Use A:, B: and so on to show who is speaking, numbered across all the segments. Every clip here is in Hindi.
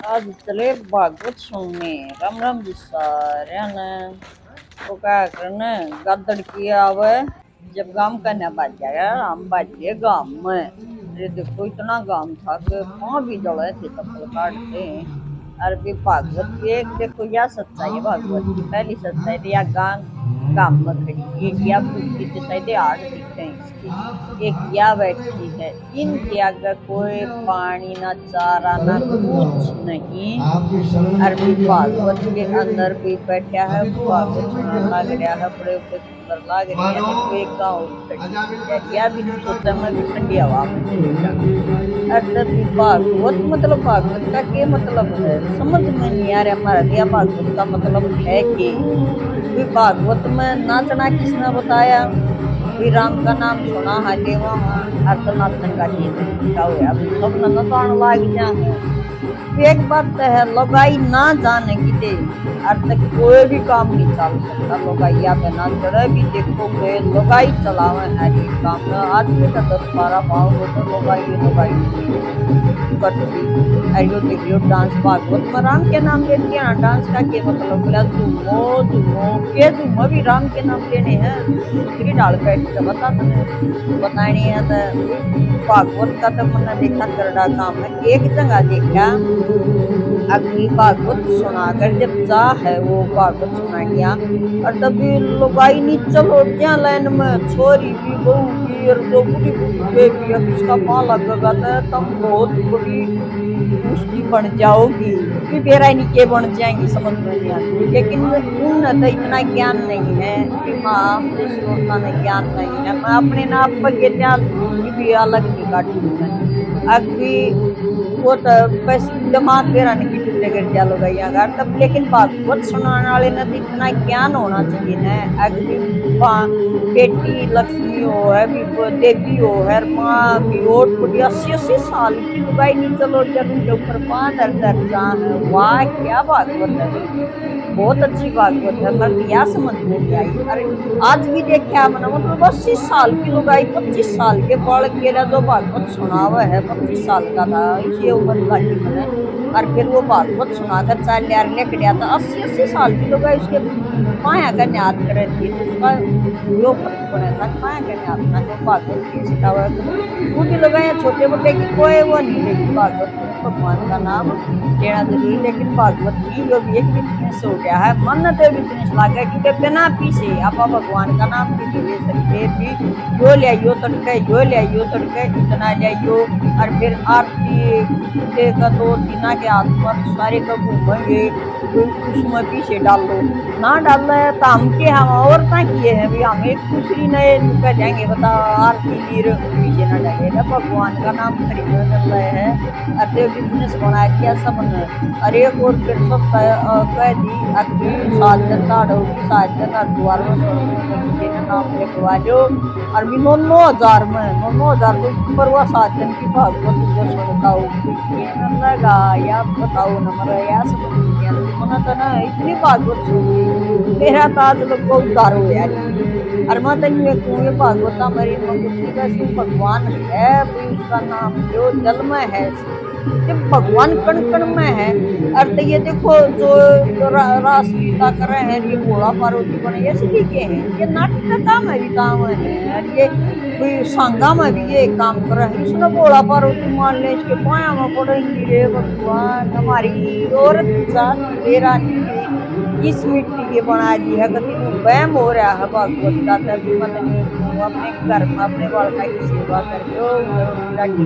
A: आज चले भागवत सुनने। राम राम जी सारे ने। तो क्या करना गदड़ की आवे जब गांव का न बाज जाएगा हम बाज गए गांव में। अरे देखो इतना गांव था कि पाँव भी जले थे चप्पल काटते। और भी भागवत की एक देखो यह सच्चाई है भागवत की। पहली सच्चाई तो यह गांव में खड़ी एक या भूखी तो शायद आठ दिखते हैं इसके। एक या बैठी है इनके आगे कोई पानी ना चारा ना कुछ नहीं। अरबी भागवत के अंदर भी बैठा है भागवत सुना लग रहा है बड़े बड़े सुंदर लग रही है। देखो एक गाँव खड़ी है भी सोचा मैं भी ठंडी हवा में चली जाऊँ। अरबी भागवत मतलब भागवत का क्या मतलब है समझ में नहीं आ रहा हमारा दिया भागवत का मतलब है कि भी भागवत में नाचना किसने बताया। भी राम का नाम सुना है देवा अर्ध नाचन का चीज अब सब नचान लाग जा है। एक बात तो है लगाई ना जाने की दे अर्ध कोई भी काम नहीं चल सकता। लगाइया पे ना चढ़े भी देखो गे लगाई चलावे हर एक काम में आदमी का 10-12 पाँव हो तो लगाई करती। अयो देख लो डांस भागवत में राम के नाम लेती है। डांस का क्या मतलब बोला झूमो झूमो के झूमो भी राम के नाम लेने हैं। सुतरी डाल बैठ के बता बतानी है तो भागवत का तो मैंने देखा करड़ा काम है एक जगह देखा। अग्नि भागवत सुनाकर जब जा है वो भागवत सुना गया और तभी लुगाई नहीं चलो क्या लाइन में छोरी भी बहू भी और जो बुढ़ी बुढ़ी बेबी है किसका पाँ लगेगा तो तुम बहुत बड़ी उसकी बन जाओगी कि मेरा नीचे बन जाएंगी समझ में नहीं आती। लेकिन उन तो इतना ज्ञान नहीं है कि माँ जैसी औरता में ज्ञान नहीं है। मैं अपने नाप पर के भी अलग नहीं काटूंगी अभी वो तो बस दिमाग मेरा नहीं टूटे गिर जा लो गई अगर तब। लेकिन भागवत सुनाने वाले ने तो इतना ज्ञान होना चाहिए ना। अग्नि बेटी लक्ष्मी हो है भी देवी हो है माँ भी और बड़ी 80-80 साल की लुगाई नहीं चलो जब उनके ऊपर 5 जा है। वाह क्या भागवत है बहुत अच्छी भागवत है पर यह समझ में नहीं आई। अरे आज भी देखा मैंने मतलब 80 साल की लुगाई 25 साल के बालक के जो भागवत सुनावा है 25 साल का था इसी उम्र लगी मैंने। और फिर वो भागवत सुनाकर चाल यार लेकर गया था 80-80 साल की लुगाई उसके माया का याद कर रही थी तो उसका जो फर्क पड़ा था माया का याद ना तो भागवत के सिखावा वो भी लगाया छोटे बड़े की कोई वो नहीं रही भागवत भगवान का नाम लेना जरूरी। लेकिन भागवत की जो भी एक बिजनेस हो गया है मन तो बिजनेस लागे क्योंकि बिना पीछे आप भगवान का नाम भी नहीं ले सकते भी यो ले आइयो तड़के यो ले आइयो तड़के इतना ले आइयो और फिर आरती का 2 दिन के हाथ पर सारे का घूमेंगे उसमें पीछे डाल दो ना डाल रहे तो हम के हम औरता किए हैं भी हम एक दूसरी नए निकल जाएंगे बता आरती लीर पीछे ना डाले ना भगवान का नाम खरीदने चल रहे हैं। अरे बिजनेस बना दिया सब ने। अरे एक और फिर सब कह दी अभी 7 दिन होगी 7 दिन द्वार में नाम लिखवा लो और भी 9,000 में 9,000 के ऊपर हुआ 7 दिन की भागवत जो सुनता लगा या बताओ नंबर या सब तो ना इतनी भागवत सुनी मेरा ताज लोग को उतारो यार। और मैं तेन ये भागवता मेरी कुछ भगवान है उसका नाम जो जल में है जब भगवान कण कण में है। और तो ये देखो जो रासलीला कर रहे हैं ये भोला पार्वती बने ये सभी के हैं ये नाटक का में भी काम है। और ये कोई सांगा में भी ये काम कर रहे हैं इसने भोला पार्वती मान ले इसके पाया में पड़ेंगी रे भगवान हमारी औरत जात तेरा इस मिट्टी के बना दी है कभी वहम हो रहा है भागवत का तभी मतलब अपने घर में अपने बालका की सेवा कर दो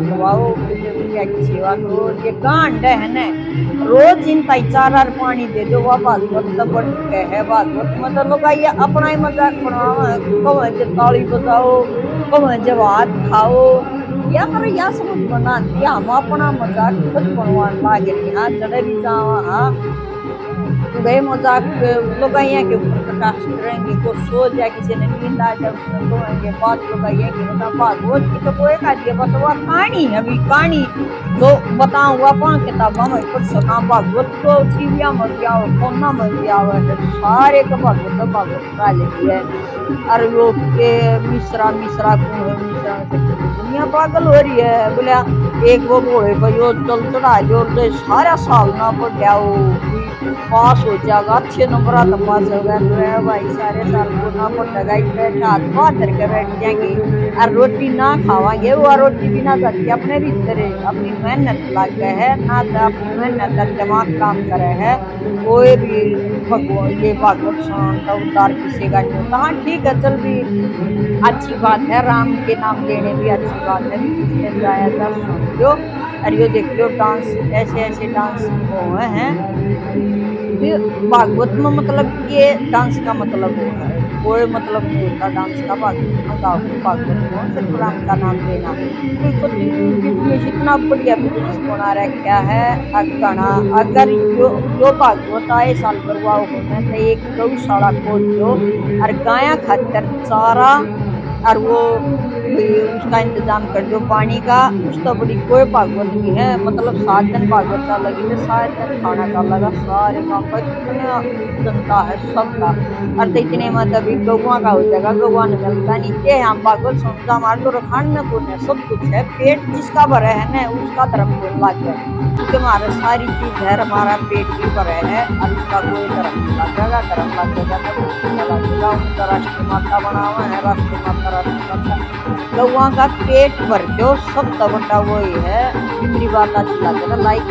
A: खवाओ पूजा की सेवा करो। ये कांड है ना रोज इन 4 पानी दे दो वह भागवत तो बढ़ है। भागवत मतलब लोग आइए अपना ही मजाक बनाओ कब ताली बजाओ कब जब हाथ खाओ या मेरा यह समझ बना दिया हम अपना मजाक खुद बनवान लागे यहाँ चढ़े भी जावा गए मजाक लोग के ऊपर प्रकाश करेंगे तो सो जाए किसी ने नींद आ जाए उसमें कहेंगे बात लोग कि बता भागवत की तो कोई का दिया बता कहानी अभी कहानी जो बताऊंगा 5 किताबों में पढ़ सका भागवत को टीविया में क्या हो कोना में क्या है सारे का भागवत का लेती है। और वो के मिश्रा मिश्रा को मिश्रा दुनिया पागल हो रही है बोलिया। एक वो घोड़े पर जो चल चढ़ा जो सारा साल ना पढ़ गया वो पास हो जाएगा, अच्छे नंबर आता पास होगा तो है भाई सारे साल को ना पड़ेगा बैठ हाथ पाथ धर के बैठ जाएंगे और रोटी ना खावांगे। वो रोटी भी ना जाती अपने भीतर अपनी मेहनत लग गए है ना तो अपनी मेहनत और दिमाग काम करे है। कोई भी भगवान ये भागवत सुनता उद्धार किसी का नहीं होता। हाँ ठीक है चल भी अच्छी बात है, राम के नाम लेने भी अच्छी बात है भी किस दिन जाया जा सुन लो। और यो देख लो डांस ऐसे ऐसे डांस हुए हैं भी भागवत में, मतलब ये डांस का मतलब वो है, कोई मतलब नहीं होता डांस का भागवत में। गाओ भागवत को सिर्फ राम का नाम लेना कोई कुछ बिजनेस इतना बढ़िया बिजनेस बना रखा है। गाना अगर जो भागवत आए साल करवाओ होने तो एक गौशाला खोल दो और गाया खातर चारा और वो उसका इंतजाम कर दो पानी का। उस तो बड़ी कोई भागवत नहीं है, मतलब 7 दिन भागवत चल लगी तो 7 दिन खाना चल लगा सारे गाँव का जितना जनता है सबका। और तो इतने में तभी गौवा का हो जाएगा, गौवा ने मिलता नहीं के हम भागवत सुनता हमारे तो रखान न को सब कुछ है। पेट जिसका भरे है ना उसका धर्म कोई लग गया, क्योंकि हमारा सारी चीज है, हमारा पेट भी भरे है और उसका कोई धर्म नहीं लगेगा। धर्म लगेगा तो लगेगा उनका राष्ट्रीय माता बना हुआ है, राष्ट्रीय माता राष्ट्रीय माता गौवा का पेट भर दो सब तो बटा वही है। मेरी बात अच्छी लगे ना लाइक